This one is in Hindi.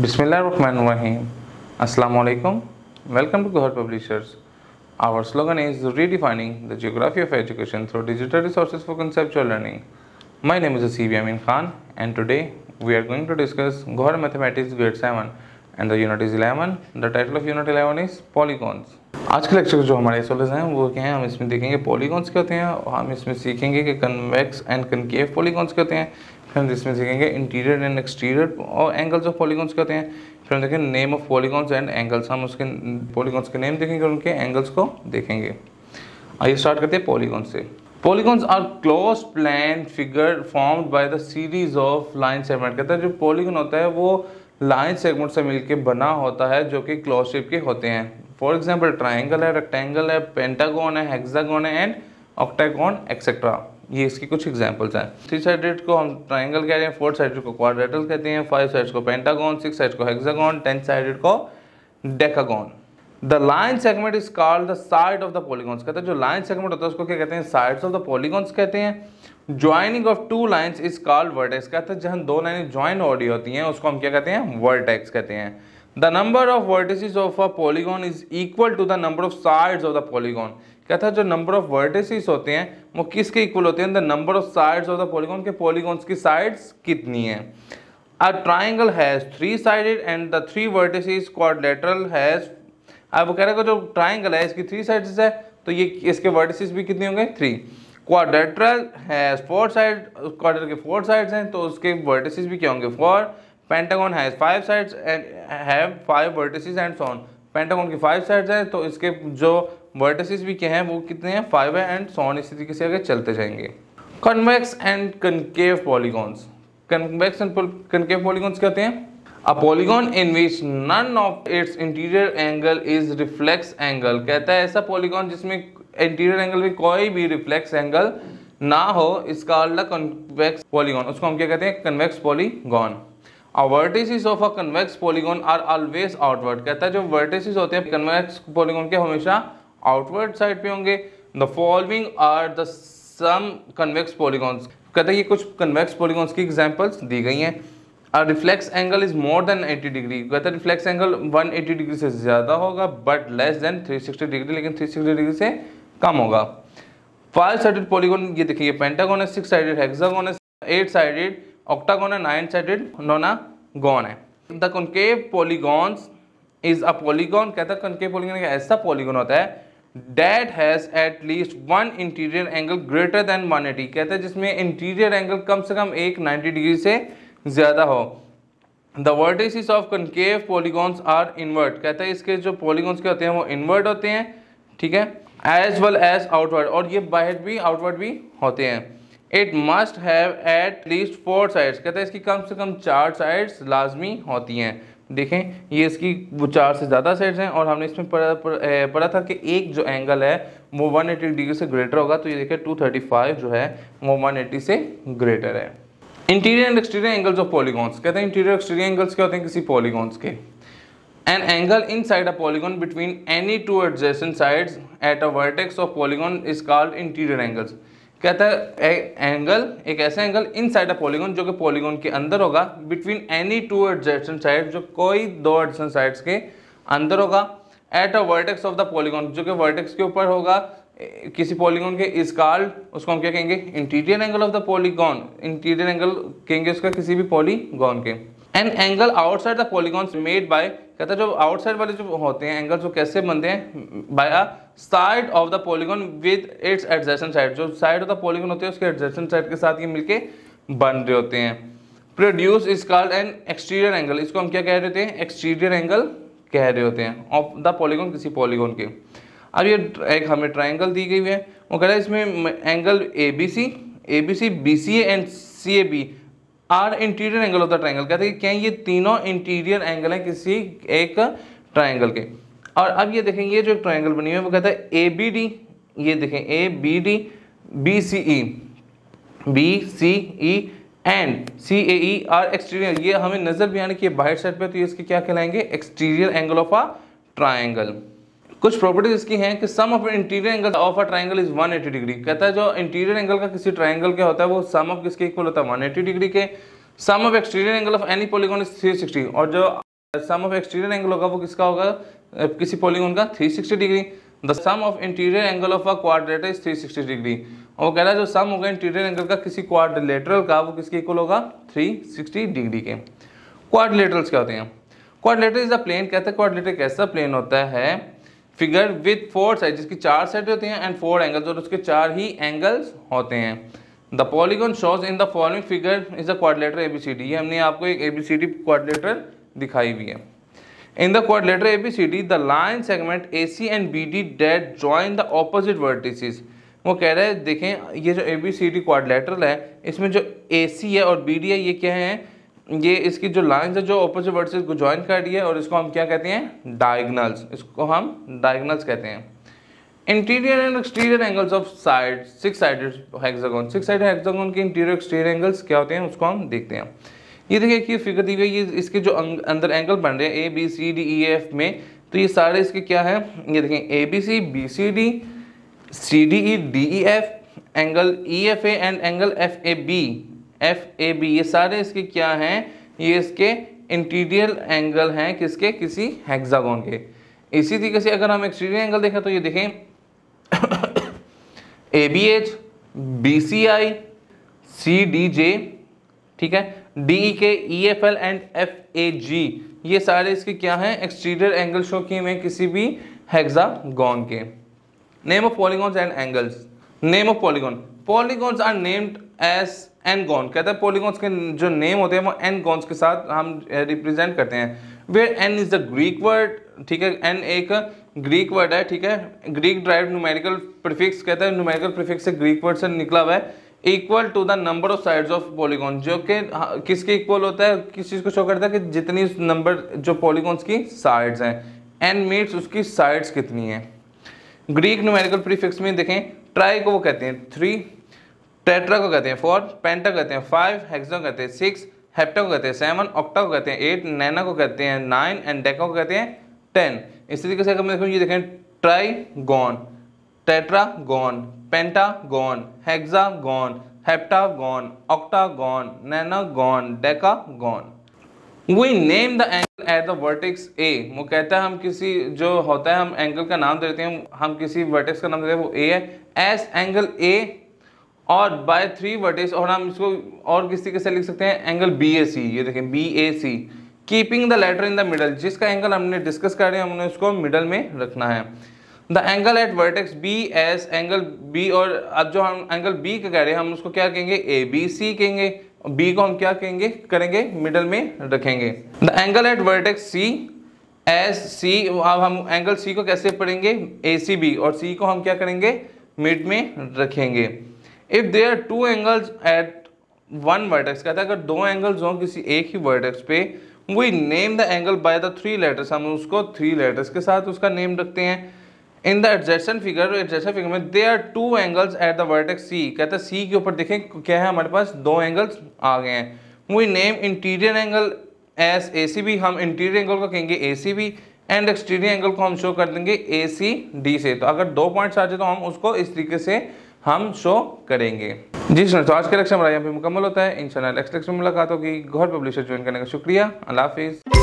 Bismillahirrahmanirrahim. Assalamualaikum. Welcome to Gohar Publishers. Our slogan is redefining the geography of education through digital resources for conceptual learning. My name is Asibi Amin Khan and today we are going to discuss Gohar Mathematics Grade 7 and the Unit is 11. The title of Unit 11 is Polygons. आज के लेक्चर जो हमारे सोल्यूशन हैं वो क्या हैं, हम इसमें देखेंगे पॉलीगॉन्स क्या होते हैं और हम इसमें सीखेंगे कि कन्वेक्स एंड कनकेव पॉलीगॉन्स क्या होते हैं। फिर हम इसमें सीखेंगे इंटीरियर एंड एक्सटीरियर और एंगल्स ऑफ पॉलीगॉन्स क्या होते हैं। फिर हम देखेंगे name of polygons and angles, हम उसके पॉलीगॉन्स के नेम देखेंगे और उनके एंगल्स को देखेंगे। आइए स्टार्ट करते हैं पॉलीगॉन्स से। Polygons are close plane figure formed by the series of line segment. कहता है जो पॉलीगॉन होता है वो लाइन सेगमेंट से मिलकर बना होता है जो कि क्लोज शेप के होते हैं। फॉर एग्जाम्पल ट्राइंगल है, रेक्टेंगल है, पेंटागोन है, हेक्सागोन है एंड ऑक्टागोन एक्सेट्रा। ये इसकी कुछ एग्जांपल्स हैं। 3 साइडेड को हम ट्राइंगल कह रहे हैं, 4 साइडेड को क्वाड्रेटल कहते हैं, 5 साइड्स को पेंटागोन, 6 साइड्स को हेक्सागोन, 10 साइडेड को decagon. The line segment is called the side of the polygons. कहते हैं जो लाइन सेगमेंट होता है उसको क्या कहते हैं, साइड्स ऑफ द पॉलीगॉन्स कहते हैं। Joining of 2 lines is called vertex. कहते हैं जहां 2 लाइनें ज्वाइन हो रही होती हैं उसको हम क्या कहते हैं, वर्टेक्स कहते हैं। The number of vertices of a polygon is equal to the number of sides of the polygon। कहता है जो number of vertices होते हैं वो किसके इक्वल होते हैं, the number of sides of the polygon के polygons की sides कितनी है। A triangle has 3 sided and the 3 vertices quadrilateral has। अब वो कह रहा है जो triangle है इसकी 3 sides है तो ये इसके vertices भी कितने होंगे, 3। Quadrilateral has 4 sides, quadrilateral के 4 sides हैं तो उसके vertices भी क्या होंगे, 4। Pentagon has 5 sides and have 5 vertices and so on. Pentagon की 5 साइड्स हैं तो इसके जो वर्टिसेस भी क्या हैं वो कितने हैं, 5 है एंड सो ऑन। इसी तरीके से आगे चलते जाएंगे। Convex and concave polygons. Convex and concave polygons क्या होते हैं, a polygon in which none of its interior angle is reflex angle. कहता है ऐसा पॉलीगॉन जिसमें इंटीरियर एंगल में कोई भी रिफ्लेक्स एंगल ना हो इसका अलग कन्वेक्स पॉलीगॉन, उसको हम क्या कहते हैं, convex polygon. Vertices of a convex polygon are always outward. कहता है जो वर्टिसेस होते हैं कन्वेक्स पॉलीगॉन के हमेशा आउटवर्ड साइड पे होंगे। The following are the some convex polygons. कहता है ये कुछ कन्वेक्स पॉलीगॉन्स की एग्जांपल्स दी गई हैं। A reflex angle is more than 80 degree. कहता है रिफ्लेक्स एंगल 180 डिग्री से ज्यादा होगा बट लेस देन 360 डिग्री, लेकिन 360 डिग्री से कम होगा। 5 साइडेड पॉलीगॉन, ये देखिए पेंटागन है, 6 साइडेड हेक्सागोन है, 8 साइडेड ऑक्टागोन है, 9 साइडेड नोनागोन है। The concave polygons is a polygon. कहता है कॉनकेव पॉलीगॉन एक ऐसा पॉलीगॉन होता है that has at least 1 interior angle greater than 180। कहता है जिसमें इंटीरियर एंगल कम से कम एक 90 डिग्री से ज्यादा हो। The vertices of concave polygons are inward. कहता है इसके जो पॉलीगॉन्स के होते हैं वो इनवर्ट होते हैं, ठीक है, एज वेल एज आउटवर्ड, और ये बाहर भी आउटवर्ड भी होते हैं। It must have at least 4 sides. कहते हैं इसकी कम से कम 4 साइड्स लाजमी होती हैं। देखें ये इसकी 4 से ज़्यादा साइड्स हैं और हमने इसमें पढ़ा था कि एक जो एंगल है वो 180 डिग्री से ग्रेटर होगा, तो ये देखें 235 जो है वो 180 से ग्रेटर है। Interior and exterior angles of polygons. कहते हैं इंटीरियर एक्सटीरियर एंगल्स क्या होते हैं किसी पॉलीगॉन्स के। An angle in side a polygon between any 2 adjacent sides at a vertex of polygon is called interior angles. कहता है एंगल एक ऐसा angle in side a polygon जो कि पॉलीगॉन के अंदर होगा, बिटवीन एनी 2 एडजेसेंट साइड, जो कोई 2 एडजेसेंट साइड्स के अंदर होगा, at a vertex of the polygon जो कि वर्टेक्स के ऊपर होगा किसी पॉलीगॉन के, इज कॉल्ड, उसको हम क्या कहेंगे, interior angle of the polygon. Interior angle कहेंगे उसका किसी भी पॉलीगॉन के। An angle outside the polygons made by. कहता है जो आउटसाइड वाले जो होते हैं एंगल्स वो कैसे बनते हैं, by a side of the polygon with its adjacent side. जो साइड ऑफ द पॉलीगॉन होते हैं उसके एडजेसेंट साइड के साथ ये मिलके बन रहे होते हैं। Produce is called an exterior angle. इसको हम क्या कह रहे होते हैं, एक्सटीरियर एंगल कह रहे होते हैं ऑफ द पॉलीगॉन, किसी पॉलीगॉन के। अब ये एक हमें ट्राइंगल दी गई है, वो कह रहा है इसमें angle ABC, BCA and CAB are interior angle of the triangle. कहते हैं क्या ये तीनों इंटीरियर एंगल हैं किसी एक ट्राइंगल के। और अब ये देखें ये जो एक ट्राइंगल बनी हुई है वो कहता है ABD, ये देखें ABD, BCE and CAE are exterior. ये हमें नजर भी आने की बाहर साइड पे, तो ये इसके क्या कहलाएंगे, exterior angle of a triangle. कुछ प्रॉपर्टीज इसकी हैं कि sum of interior angle of a triangle is 180 degree. कहता है जो इंटीरियर एंगल का किसी ट्राइंगल क्या होता है वो सम ऑफ किसके इक्वल होता है, 180 डिग्री के। Sum of exterior angle of any polygon is 360, और जो सम ऑफ एक्सटीरियर एंगल होगा वो किसका होगा, किसी पॉलीगॉन का 360 degree. The sum of interior angle of a quadrilateral is 360 degree. और वो कह रहा है जो सम होगा इंटीरियर एंगल का किसी क्वाड्रिलेटरल का वो किसके इक्वल होगा, 360 डिग्री के। क्वाड्रिलेटरल्स क्या होते हैं? क्वाड्रिलेटर इज अ प्लेन, कहते हैं क्वाड्रिलेटर कैसा प्लेन होता है, फिगर विद 4 साइड, जिसकी 4 साइड होती हैं एंड 4 एंगल्स, और उसके 4 ही एंगल्स होते हैं। The polygon shows in the following figure is a quadrilateral ABCD। ये हमने आपको एक ABCD क्वाड्रिलेटर दिखाई हुई है। In the quadrilateral ABCD the line segment AC and BD that join the opposite vertices. वो कह रहे हैं देखें ये जो ABCD क्वाड्रिलेटरल है इसमें जो AC है और BD है ये क्या है, ये इसकी जो लाइंस है जो ऑपोजिट वर्टिसेस को ज्वाइन कर रही है, और इसको हम क्या कहते हैं, डायगोनल्स। इसको हम डायगोनल्स कहते हैं। Interior and exterior angles of side 6 sided hexagon, 6 sided hexagon के इंटीरियर एक्सटीरियर एंगल्स क्या होते हैं उसको हम देखते हैं। ये देखिए कि फिगर दी गई, ये इसके जो अंदर एंगल बन रहे हैं ABCDEF में, तो ये सारे इसके क्या है, ये देखें ABC BCD CDE DEF angle EFA and angle FAB, ये सारे इसके क्या हैं, ये इसके इंटीरियर एंगल हैं किसके, किसी हेक्सागोन के। इसी तरीके से अगर हम एक्सटीरियर एंगल देखें तो ये देखें ABH BCI CDJ, ठीक है, DEK EFL एंड FAG, ये सारे इसके क्या हैं, एक्सटीरियर एंगल शो किए हुए किसी भी हेक्सागोन के। Name of polygons and angles. Name of polygon, polygons are named as n gon, कहता है पॉलीगॉन्स के जो नेम होते हैं वो एनगॉन्स के साथ हम रिप्रेजेंट करते हैं। Where n is the Greek word, ठीक है, एन एक ग्रीक वर्ड है, ठीक है, ग्रीक ड्राइव न्यूमेरिकल प्रीफिक्स, कहता है न्यूमेरिकल प्रीफिक्स से ग्रीक वर्ड से निकला हुआ है। Equal to the number of sides of polygon, जो कि किसके इक्वल होता है, किस चीज को शो करता है कि जितनी नंबर जो पॉलीगॉन्स की साइड्स हैं, एन मीट्स उसकी साइड्स कितनी है। ग्रीक न्यूमेरिकल प्रीफिक्स में देखें, ट्राई को वो कहते हैं 3, टेट्रा को कहते हैं 4, पेंटा कहते हैं 5, हेक्सा कहते हैं 6, हेप्टा को कहते हैं 7, ऑक्टा को कहते हैं 8, नैना को कहते हैं 9 एंड डेका को कहते हैं 10। इस तरीके से अगर मैं देखूँ ये देखें, trigon, tetragon, pentagon, hexagon, heptagon, octagon, nonagon, decagon. We name the angle at the vertex A। वो कहता है हम किसी जो होता है हम एंगल का नाम देते हैं, हम किसी वर्टेक्स का नाम देते हैं वो A है, एस एंगल A और बाय 3 वर्टेक्स, और हम इसको और किसी के से लिख सकते हैं एंगल BAC। ये देखें BAC, keeping the letter in the middle, जिसका एंगल हमने डिस्कस कर रहे हैं हमने उसको मिडल में रखना है। The angle at vertex BS, angle B, और अब जो हम एंगल B का कह रहे हैं हम उसको क्या कहेंगे, ABC कहेंगे, B को हम क्या करेंगे मिडल में रखेंगे। The angle at vertex CSC, अब हम एंगल C को कैसे पढ़ेंगे, ACB, और C को हम क्या करेंगे मिड में रखेंगे। If there 2 angles at 1 vertex, कहता है अगर 2 एंगल्स हों किसी एक ही वर्टेक्स पे, we name the angle by the 3 letters, हम उसको 3 लेटर्स के साथ उसका नेम रखते हैं। In the adjacent figure, adjacent figure में there 2 angles at the vertex C, कहता है C के ऊपर देखें क्या है हमारे पास 2 एंगल्स आ गए हैं। We name interior angle as ACB, हम इंटीरियर एंगल को कहेंगे ACB एंड एक्सटीरियर एंगल को हम शो कर देंगे ACD से। तो अगर 2 पॉइंट्स आ जाए तो हम उसको इस तरीके से हम शो करेंगे। जी सर, तो आज का लेक्चर हमारा यहाँ पे मुकम्मल होता है। इंशाल्लाह नेक्स्ट लेक्चर में मुलाकात होगी। गौहर पब्लिशर ज्वाइन करने का शुक्रिया। अल्लाह हाफिज़।